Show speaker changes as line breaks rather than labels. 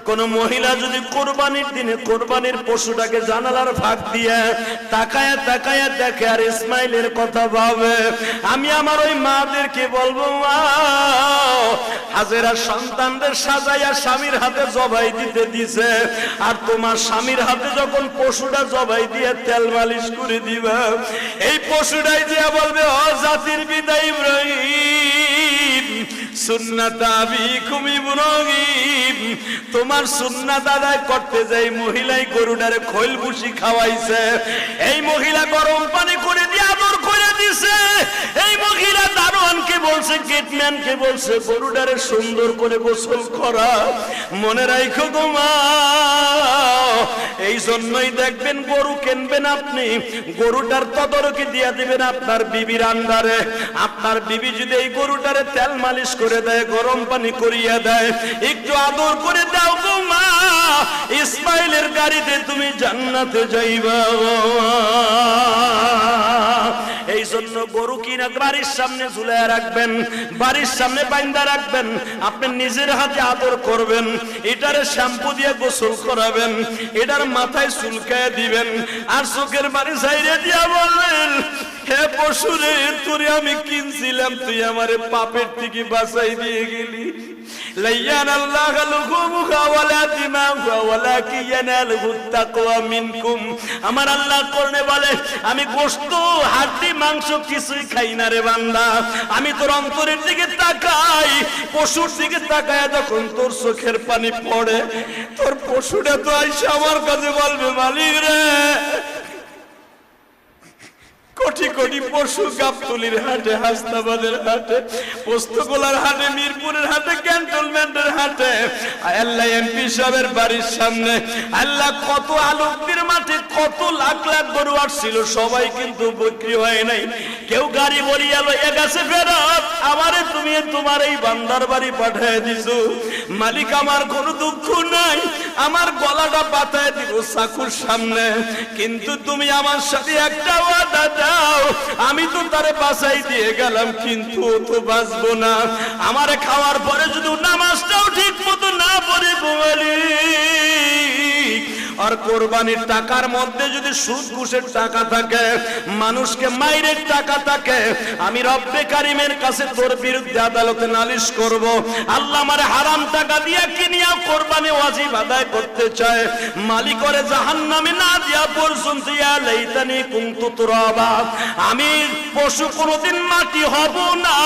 কোন মহিলা যদি কোরবানির দিনে কোরবানির পশুটাকে জানালার ফাঁক দিয়ে তাকায়া তাকায়া দেখে আর ইসমাইলের কথা ভাবে, আমি আমার ওই মাদেরকে বলবো, মা হাজেরা সন্তানদের সাজাইয়া স্বামীর হাতে জবাই দিতে দিছে, আর তোমার স্বামীর হাতে যখন পশুটা জবাই দিয়ে তেল মালিশ করে দিবা, এই পশুটাই দিয়া বলবে, ও জাতির পিতা ইব্রাহিম, সুন্নাত আবিকুম ইব্রাহিম, তোমার সুন্নাত আদায় করতে যাই মহিলাই গরুটারে খৈল ভুসি খাওয়াইছে, এই মহিলা গরম পানি করে দিয়ে আদর করে দিছে, এই মহিলা দারোয়ানকে বলছে, গেটম্যানকে বলছে গরুটারে সুন্দর করে গোসল করা। মনে রাখো গো মা, এই জন্যই দেখবেন গরু কিনবেন আপনি, গরুটার তদারকি দিয়ে দিবেন আপনার বিবির আন্ডারে। আপনার বিবি যদি এই গরুটারে তেল মালিশ করে দেয়, গরম পানি করিয়া দেয়, একটু আদর করে দাও গো মা, ইসমাইলের গাড়িতে তুমি জান্নাতে যাইবা। এই জন্য গরু কিনা বাড়ির সামনে ঝুলাইয়া রাখবেন, বাড়ির সামনে বাইন্দা রাখবেন, আপনি নিজের হাতে আদর করবেন, এটারে শ্যাম্পু দিয়ে গোসল করাবেন, এটার মাথায় চুলকায় দিবেন, আর চোখের বাড়ি ছাইরে দিয়া বলবেন, হে পশুরে, তোরে আমি কিনছিলাম, তুই আমারে পাপের থেকে বাঁচাই দিয়ে গেলি। আমার আল্লাহ কোরআনে বলে, আমি গোশত হাড্ডি মাংস কিছুই খাই না রে বান্দা, আমি তোর অন্তরের দিকে তাকাই, পশুর দিকে তাকায় যখন তোর চোখের পানি পড়ে, তোর পশুটা তো আইসা আমার কাছে বলবে, মালিক রে, কোটি কোটি পশু গাবতলির হাটে, হাসনাবাদের হাটে, পোস্তগোলার হাটে, মিরপুরের হাটে, ক্যান্টনমেন্টের হাটে, আল্লাহ এমপি সাহেবের বাড়ির সামনে, আল্লাহ কত আলোকদের মাঠে কত লাখ লাখ গরু আসছিল, সবাই কিন্তু বিক্রি হয় নাই। কেউ গাড়ি বলিয়া লইয়া গেছে ফেরত, আমারে তুমি তোমার এই বান্দার বাড়ি পাঠিয়ে দিছো, মালিক আমার কোনো দুঃখ নাই, আমার গলাটা পাতায় দিব চাকুর সামনে, কিন্তু তুমি আমার সাথে একটা ওয়াদা দাও, আমি তো তারে বাঁচাই দিয়ে গেলাম, কিন্তু ও তো বাঁচবো না, আমারে খাওয়ার পরে যদি নামাজটাও ঠিক মতো না পড়ে ঘুমালি, আর কোরবানির টাকার মধ্যে যদি সুদ ঘুষের টাকা থাকে, মানুষকে মাইরের টাকা থাকে, আমি রব্বে কারিমের কাছে তোর বিরুদ্ধে আদালতে নালিশ করব। আল্লাহ আমারে হারাম টাকা দিয়া কিনিয়া কোরবানি ওয়াজিব আদায় করতে চায়, মালিকরে জাহান্নামে না দিয়া পর্যন্ত ইয়া লাইতানি কুনতু তুরাবা, আমি পশু কোনোদিন মাটি হব না।